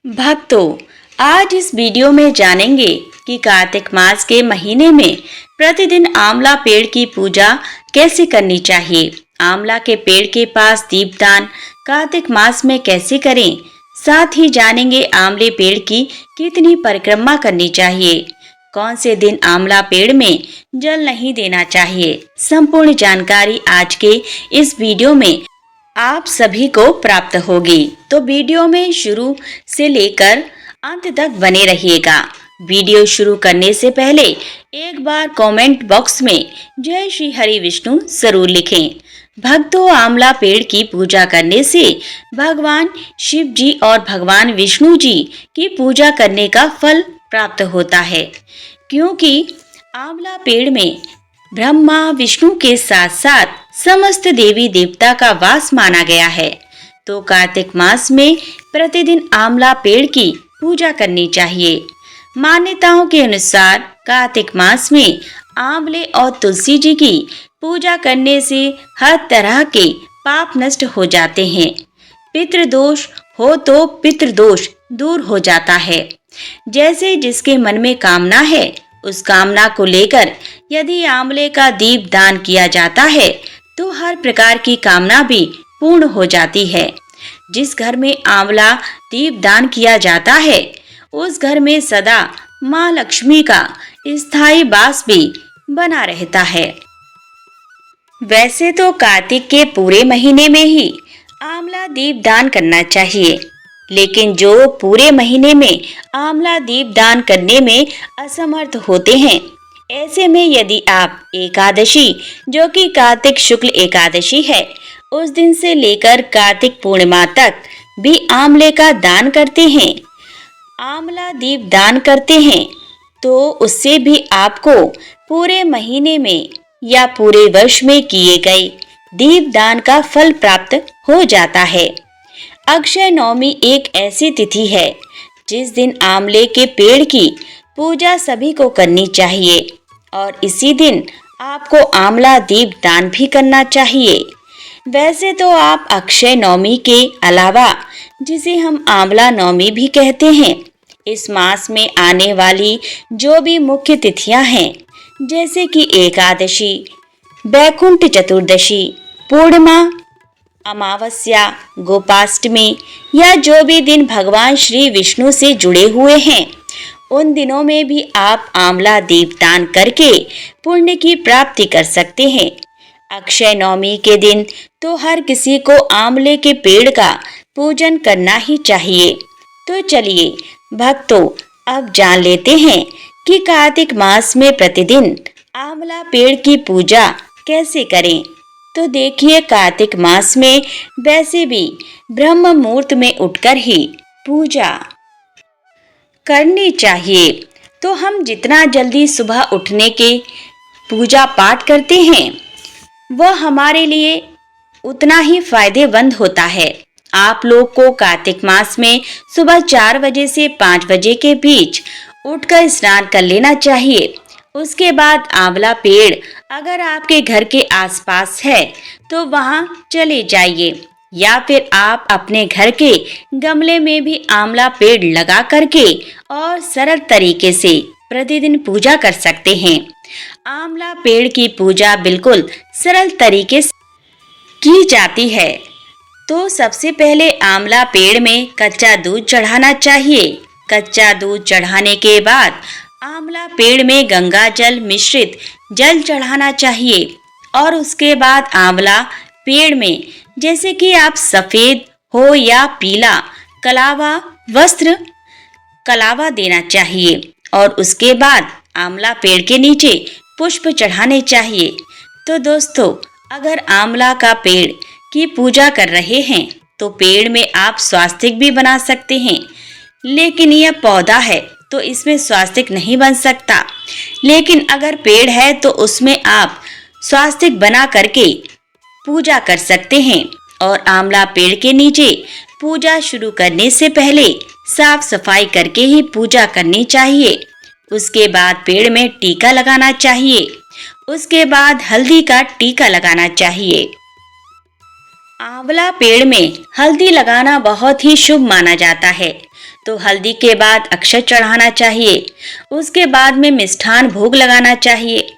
भक्तों, आज इस वीडियो में जानेंगे कि कार्तिक मास के महीने में प्रतिदिन आंवला पेड़ की पूजा कैसे करनी चाहिए। आंवला के पेड़ के पास दीपदान कार्तिक मास में कैसे करें। साथ ही जानेंगे आंवले पेड़ की कितनी परिक्रमा करनी चाहिए, कौन से दिन आंवला पेड़ में जल नहीं देना चाहिए। संपूर्ण जानकारी आज के इस वीडियो में आप सभी को प्राप्त होगी, तो वीडियो में शुरू से लेकर अंत तक बने रहिएगा। वीडियो शुरू करने से पहले एक बार कमेंट बॉक्स में जय श्री हरि विष्णु जरूर लिखें। भक्तों, आंवला पेड़ की पूजा करने से भगवान शिव जी और भगवान विष्णु जी की पूजा करने का फल प्राप्त होता है, क्योंकि आंवला पेड़ में ब्रह्मा विष्णु के साथ साथ समस्त देवी देवता का वास माना गया है। तो कार्तिक मास में प्रतिदिन आंवला पेड़ की पूजा करनी चाहिए। मान्यताओं के अनुसार कार्तिक मास में आंवले और तुलसी जी की पूजा करने से हर तरह के पाप नष्ट हो जाते हैं। पितृदोष हो तो पितृदोष दूर हो जाता है। जैसे जिसके मन में कामना है, उस कामना को लेकर यदि आंवले का दीप दान किया जाता है तो हर प्रकार की कामना भी पूर्ण हो जाती है। जिस घर में आंवला दीप दान किया जाता है, उस घर में सदा माँ लक्ष्मी का स्थायी वास भी बना रहता है। वैसे तो कार्तिक के पूरे महीने में ही आंवला दीप दान करना चाहिए, लेकिन जो पूरे महीने में आंवला दीप दान करने में असमर्थ होते हैं, ऐसे में यदि आप एकादशी, जो कि कार्तिक शुक्ल एकादशी है, उस दिन से लेकर कार्तिक पूर्णिमा तक भी आंवले का दान करते हैं, आंवला दीप दान करते हैं, तो उससे भी आपको पूरे महीने में या पूरे वर्ष में किए गए दीप दान का फल प्राप्त हो जाता है। अक्षय नवमी एक ऐसी तिथि है जिस दिन आंवले के पेड़ की पूजा सभी को करनी चाहिए और इसी दिन आपको आंवला दीप दान भी करना चाहिए। वैसे तो आप अक्षय नवमी के अलावा, जिसे हम आंवला नवमी भी कहते हैं, इस मास में आने वाली जो भी मुख्य तिथियां हैं, जैसे कि एकादशी, बैकुंठ चतुर्दशी, पूर्णिमा, अमावस्या, गोपाष्टमी या जो भी दिन भगवान श्री विष्णु से जुड़े हुए हैं, उन दिनों में भी आप आंवला दीपदान करके पुण्य की प्राप्ति कर सकते हैं। अक्षय नवमी के दिन तो हर किसी को आंवले के पेड़ का पूजन करना ही चाहिए। तो चलिए भक्तों, अब जान लेते हैं कि कार्तिक मास में प्रतिदिन आंवला पेड़ की पूजा कैसे करें। तो देखिए, कार्तिक मास में वैसे भी ब्रह्म मुहूर्त में उठकर ही पूजा करनी चाहिए। तो हम जितना जल्दी सुबह उठने के पूजा पाठ करते हैं, वह हमारे लिए उतना ही फायदेमंद होता है। आप लोग को कार्तिक मास में सुबह 4 बजे से 5 बजे के बीच उठकर स्नान कर लेना चाहिए। उसके बाद आंवला पेड़ अगर आपके घर के आसपास है तो वहां चले जाइए, या फिर आप अपने घर के गमले में भी आंवला पेड़ लगा करके और सरल तरीके से प्रतिदिन पूजा कर सकते हैं। आंवला पेड़ की पूजा बिल्कुल सरल तरीके से की जाती है। तो सबसे पहले आंवला पेड़ में कच्चा दूध चढ़ाना चाहिए। कच्चा दूध चढ़ाने के बाद आंवला पेड़ में गंगा जल मिश्रित जल चढ़ाना चाहिए और उसके बाद आंवला पेड़ में, जैसे कि आप सफेद हो या पीला कलावा वस्त्र कलावा देना चाहिए और उसके बाद आंवला पेड़ के नीचे पुष्प चढ़ाने चाहिए। तो दोस्तों, अगर आंवला का पेड़ की पूजा कर रहे हैं तो पेड़ में आप स्वास्तिक भी बना सकते हैं, लेकिन यह पौधा है तो इसमें स्वास्तिक नहीं बन सकता। लेकिन अगर पेड़ है तो उसमें आप स्वास्तिक बना करके पूजा कर सकते हैं। और आंवला पेड़ के नीचे पूजा शुरू करने से पहले साफ सफाई करके ही पूजा करनी चाहिए। उसके बाद पेड़ में टीका लगाना चाहिए। उसके बाद हल्दी का टीका लगाना चाहिए। आंवला पेड़ में हल्दी लगाना बहुत ही शुभ माना जाता है। तो हल्दी के बाद अक्षत चढ़ाना चाहिए। उसके बाद में मिष्ठान भोग लगाना चाहिए।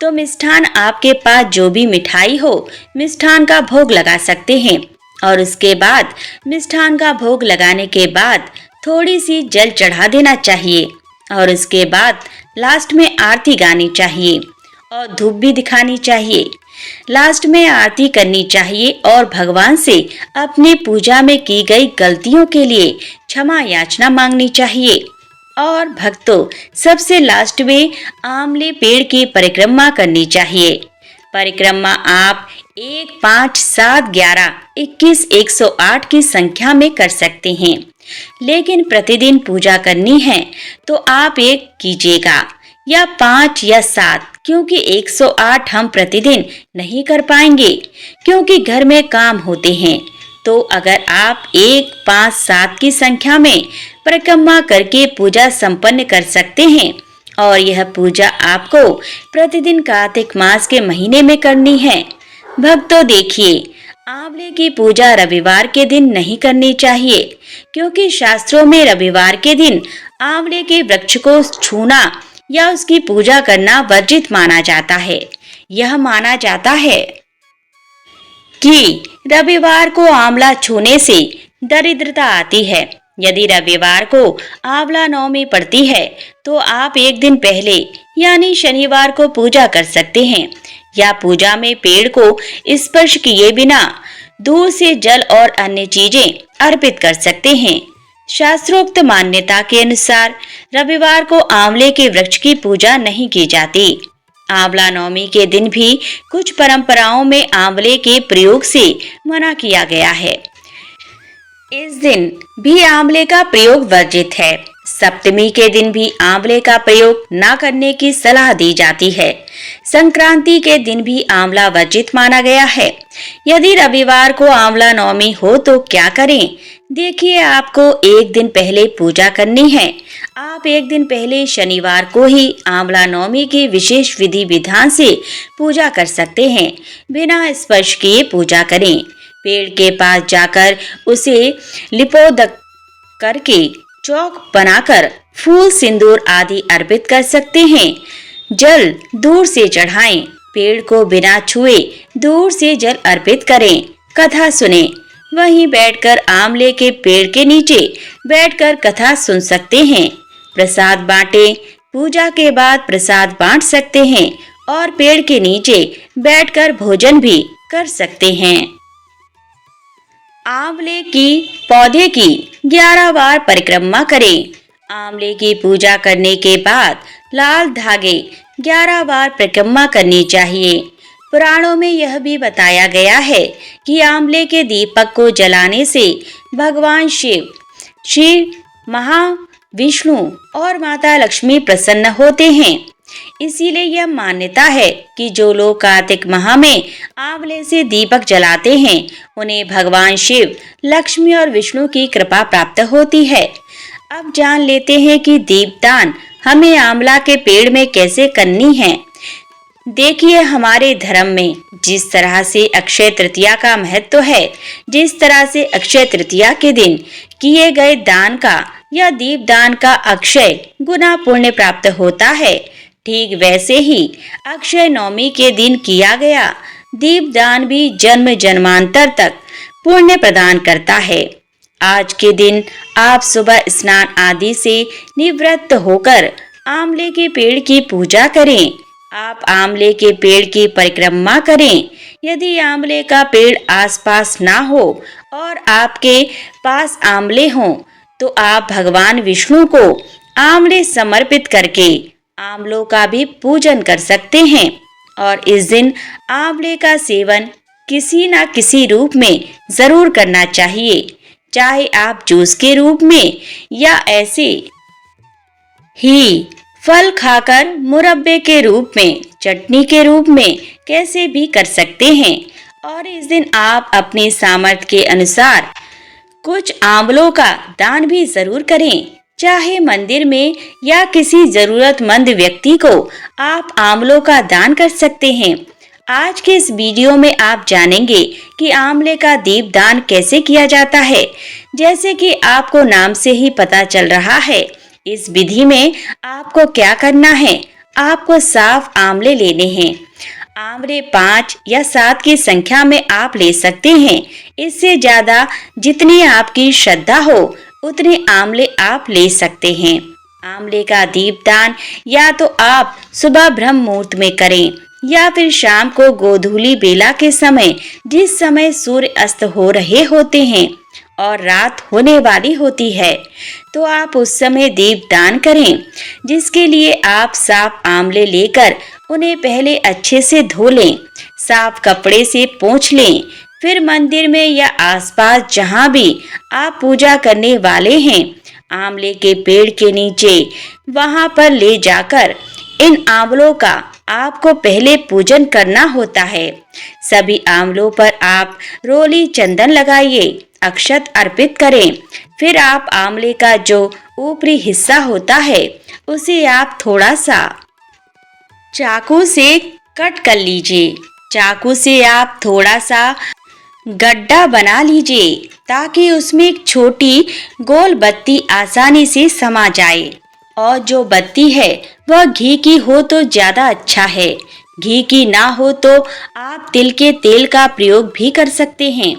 तो मिष्ठान आपके पास जो भी मिठाई हो, मिष्ठान का भोग लगा सकते हैं। और उसके बाद मिष्ठान का भोग लगाने के बाद थोड़ी सी जल चढ़ा देना चाहिए। और उसके बाद लास्ट में आरती गानी चाहिए और धूप भी दिखानी चाहिए। लास्ट में आरती करनी चाहिए और भगवान से अपनी पूजा में की गई गलतियों के लिए क्षमा याचना मांगनी चाहिए। और भक्तों, सबसे लास्ट में आंवले पेड़ की परिक्रमा करनी चाहिए। परिक्रमा आप 1, 5, 7, 11, 21, 108 की संख्या में कर सकते हैं। लेकिन प्रतिदिन पूजा करनी है तो आप 1 कीजिएगा या 5 या 7, क्योंकि 108 हम प्रतिदिन नहीं कर पाएंगे, क्योंकि घर में काम होते हैं। तो अगर आप 1, 5, 7 की संख्या में परिक्रमा करके पूजा संपन्न कर सकते हैं, और यह पूजा आपको प्रतिदिन कार्तिक मास के महीने में करनी है। भक्तों देखिए, आंवले की पूजा रविवार के दिन नहीं करनी चाहिए, क्योंकि शास्त्रों में रविवार के दिन आंवले के वृक्ष को छूना या उसकी पूजा करना वर्जित माना जाता है। यह माना जाता है कि रविवार को आंवला छूने से दरिद्रता आती है। यदि रविवार को आंवला नवमी पड़ती है तो आप 1 दिन पहले यानी शनिवार को पूजा कर सकते हैं, या पूजा में पेड़ को स्पर्श किए बिना दूर से जल और अन्य चीजें अर्पित कर सकते हैं। शास्त्रोक्त मान्यता के अनुसार रविवार को आंवले के वृक्ष की पूजा नहीं की जाती। आंवला नवमी के दिन भी कुछ परंपराओं में आंवले के प्रयोग से मना किया गया है। इस दिन भी आंवले का प्रयोग वर्जित है। सप्तमी के दिन भी आंवले का प्रयोग न करने की सलाह दी जाती है। संक्रांति के दिन भी आंवला वर्जित माना गया है। यदि रविवार को आंवला नवमी हो तो क्या करें? देखिए, आपको 1 दिन पहले पूजा करनी है। आप 1 दिन पहले शनिवार को ही आंवला नवमी की विशेष विधि विधान से पूजा कर सकते हैं। बिना स्पर्श किए पूजा करें। पेड़ के पास जाकर उसे लिपोदक करके चौक बनाकर फूल, सिंदूर आदि अर्पित कर सकते हैं। जल दूर से चढ़ाएं। पेड़ को बिना छुए दूर से जल अर्पित करें। कथा सुने। वहीं बैठकर आंवले के पेड़ के नीचे बैठकर कथा सुन सकते हैं। प्रसाद बांटें। पूजा के बाद प्रसाद बांट सकते हैं और पेड़ के नीचे बैठकर भोजन भी कर सकते हैं। आंवले की पौधे की 11 बार परिक्रमा करें। आंवले की पूजा करने के बाद लाल धागे 11 बार परिक्रमा करनी चाहिए। पुराणों में यह भी बताया गया है कि आंवले के दीपक को जलाने से भगवान शिव, श्री महाविष्णु और माता लक्ष्मी प्रसन्न होते हैं। इसीलिए यह मान्यता है कि जो लोग कार्तिक माह में आंवले से दीपक जलाते हैं, उन्हें भगवान शिव, लक्ष्मी और विष्णु की कृपा प्राप्त होती है। अब जान लेते हैं कि दीपदान हमें आंवला के पेड़ में कैसे करनी है। देखिए, हमारे धर्म में जिस तरह से अक्षय तृतीया का महत्व है, जिस तरह से अक्षय तृतीया के दिन किए गए दान का या दीपदान का अक्षय गुना पुण्य प्राप्त होता है, ठीक वैसे ही अक्षय नवमी के दिन किया गया दीपदान भी जन्म जन्मांतर तक पुण्य प्रदान करता है। आज के दिन आप सुबह स्नान आदि से निवृत्त होकर आंवले के पेड़ की पूजा करें। आप आंवले के पेड़ की परिक्रमा करें। यदि आंवले का पेड़ आसपास ना हो और आपके पास आंवले हों, तो आप भगवान विष्णु को आंवले समर्पित करके आंवलों का भी पूजन कर सकते हैं। और इस दिन आंवले का सेवन किसी न किसी रूप में जरूर करना चाहिए, चाहे आप जूस के रूप में या ऐसे ही फल खाकर मुरब्बे के रूप में, चटनी के रूप में कैसे भी कर सकते हैं। और इस दिन आप अपने सामर्थ्य के अनुसार कुछ आंवलों का दान भी जरूर करें। चाहे मंदिर में या किसी जरूरतमंद व्यक्ति को आप आंवलों का दान कर सकते हैं। आज के इस वीडियो में आप जानेंगे कि आंवले का दीपदान कैसे किया जाता है। जैसे कि आपको नाम से ही पता चल रहा है, इस विधि में आपको क्या करना है, आपको साफ आंवले लेने हैं। आंवले 5 या 7 की संख्या में आप ले सकते हैं। इससे ज्यादा जितनी आपकी श्रद्धा हो उतने आंवले आप ले सकते हैं। आंवले का दीपदान या तो आप सुबह ब्रह्म मुहूर्त में करें या फिर शाम को गोधूली बेला के समय, जिस समय सूर्य अस्त हो रहे होते हैं और रात होने वाली होती है, तो आप उस समय दीपदान करें। जिसके लिए आप साफ आंवले लेकर उन्हें पहले अच्छे से धो लें, साफ कपड़े से पोंछ लें। फिर मंदिर में या आसपास जहां भी आप पूजा करने वाले हैं, आंवले के पेड़ के नीचे वहां पर ले जाकर इन आंवलों का आपको पहले पूजन करना होता है। सभी आंवलों पर आप रोली चंदन लगाइए, अक्षत अर्पित करें। फिर आप आंवले का जो ऊपरी हिस्सा होता है उसे आप थोड़ा सा चाकू से कट कर लीजिए। चाकू से आप थोड़ा सा गड्ढा बना लीजिए ताकि उसमें एक छोटी गोल बत्ती आसानी से समा जाए। और जो बत्ती है वह घी की हो तो ज्यादा अच्छा है। घी की ना हो तो आप तिल के तेल का प्रयोग भी कर सकते हैं।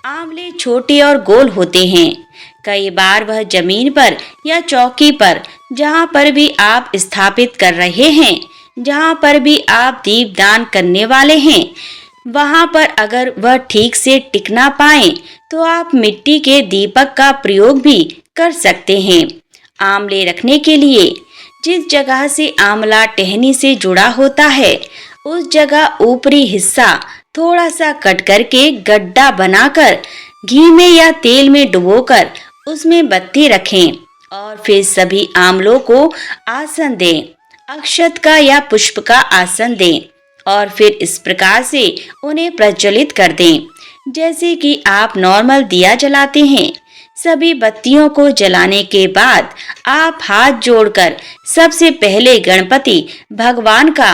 आंवले छोटे और गोल होते हैं। कई बार वह जमीन पर या चौकी पर, जहां पर भी आप स्थापित कर रहे हैं, जहां पर भी आप दीपदान करने वाले हैं, वहां पर अगर वह ठीक से टिक ना पाए तो आप मिट्टी के दीपक का प्रयोग भी कर सकते हैं। आंवले रखने के लिए जिस जगह से आंवला टहनी से जुड़ा होता है, उस जगह ऊपरी हिस्सा थोड़ा सा कट करके गड्ढा बनाकर घी में या तेल में डुबोकर उसमें बत्ती रखें और फिर सभी आंवलों को आसन दें, अक्षत का या पुष्प का आसन दें और फिर इस प्रकार से उन्हें प्रज्वलित कर दें जैसे कि आप नॉर्मल दिया जलाते हैं। सभी बत्तियों को जलाने के बाद आप हाथ जोड़कर सबसे पहले गणपति भगवान का,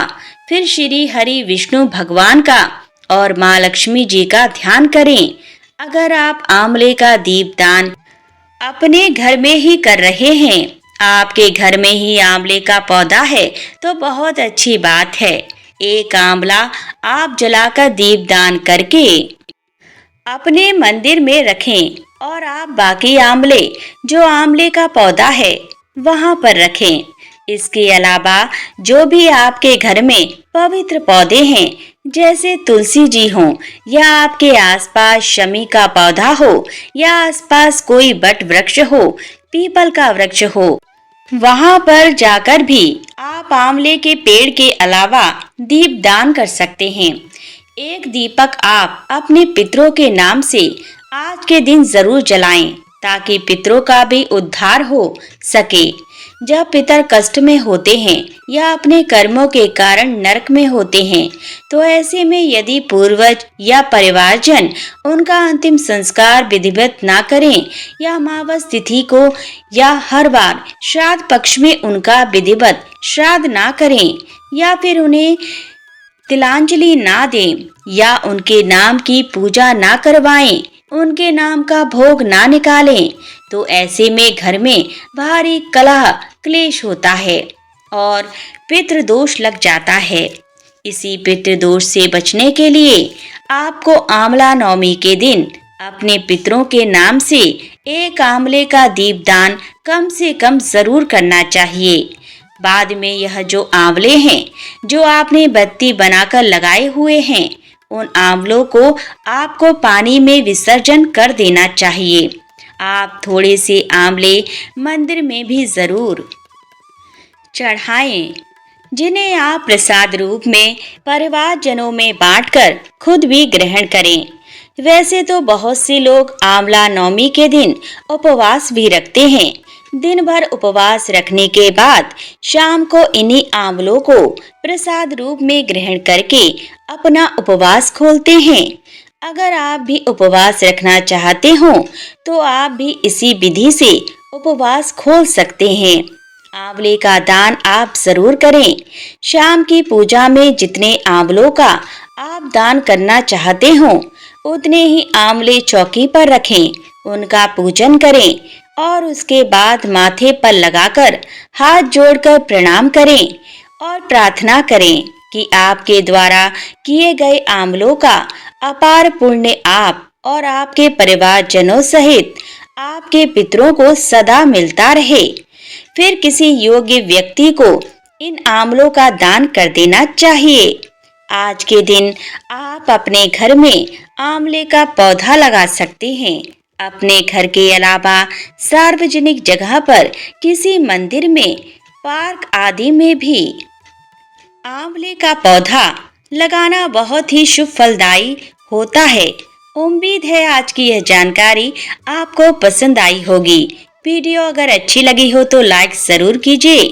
फिर श्री हरि विष्णु भगवान का और माँ लक्ष्मी जी का ध्यान करें। अगर आप आंवले का दीपदान अपने घर में ही कर रहे हैं, आपके घर में ही आंवले का पौधा है, तो बहुत अच्छी बात है। एक आंवला आप जलाकर दीपदान करके अपने मंदिर में रखें और आप बाकी आंवले जो आंवले का पौधा है वहां पर रखें। इसके अलावा जो भी आपके घर में पवित्र पौधे हैं, जैसे तुलसी जी हो या आपके आसपास शमी का पौधा हो या आसपास कोई बट वृक्ष हो, पीपल का वृक्ष हो, वहां पर जाकर भी आप आंवले के पेड़ के अलावा दीपदान कर सकते हैं। एक दीपक आप अपने पितरों के नाम से आज के दिन जरूर जलाएं ताकि पितरों का भी उद्धार हो सके। जब पितर कष्ट में होते हैं या अपने कर्मों के कारण नरक में होते हैं, तो ऐसे में यदि पूर्वज या परिवारजन उनका अंतिम संस्कार विधिवत ना करें या अमावस तिथि को या हर बार श्राद्ध पक्ष में उनका विधिवत श्राद्ध ना करें या फिर उन्हें तिलांजलि ना दें या उनके नाम की पूजा ना करवाएं, उनके नाम का भोग ना निकालें, तो ऐसे में घर में भारी कलह क्लेश होता है और पितृदोष लग जाता है। इसी पितृदोष से बचने के लिए आपको आंवला नवमी के दिन अपने पितरों के नाम से एक आंवले का दीपदान कम से कम जरूर करना चाहिए। बाद में यह जो आंवले हैं जो आपने बत्ती बनाकर लगाए हुए हैं, उन आंवलों को आपको पानी में विसर्जन कर देना चाहिए। आप थोड़े से आंवले मंदिर में भी जरूर चढ़ाएं, जिन्हें आप प्रसाद रूप में परिवारजनों में बांटकर खुद भी ग्रहण करें। वैसे तो बहुत से लोग आंवला नवमी के दिन उपवास भी रखते हैं। दिन भर उपवास रखने के बाद शाम को इन्हीं आंवलों को प्रसाद रूप में ग्रहण करके अपना उपवास खोलते हैं। अगर आप भी उपवास रखना चाहते हो तो आप भी इसी विधि से उपवास खोल सकते हैं। आंवले का दान आप जरूर करें। शाम की पूजा में जितने आंवलों का आप दान करना चाहते हो उतने ही आंवले चौकी पर रखें, उनका पूजन करें और उसके बाद माथे पर लगाकर हाथ जोड़कर प्रणाम करें और प्रार्थना करें कि आपके द्वारा किए गए आंवलों का अपार पुण्य आप और आपके परिवारजनों सहित आपके पितरों को सदा मिलता रहे। फिर किसी योग्य व्यक्ति को इन आंवलों का दान कर देना चाहिए। आज के दिन आप अपने घर में आंवले का पौधा लगा सकते हैं। अपने घर के अलावा सार्वजनिक जगह पर किसी मंदिर में, पार्क आदि में भी आंवले का पौधा लगाना बहुत ही शुभ फलदायी होता है। उम्मीद है आज की यह जानकारी आपको पसंद आई होगी। वीडियो अगर अच्छी लगी हो तो लाइक जरूर कीजिए।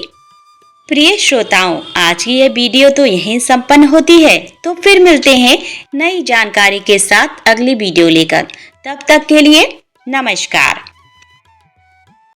प्रिय श्रोताओं, आज की यह वीडियो तो यहीं संपन्न होती है। तो फिर मिलते हैं नई जानकारी के साथ अगली वीडियो लेकर। तब तक के लिए नमस्कार।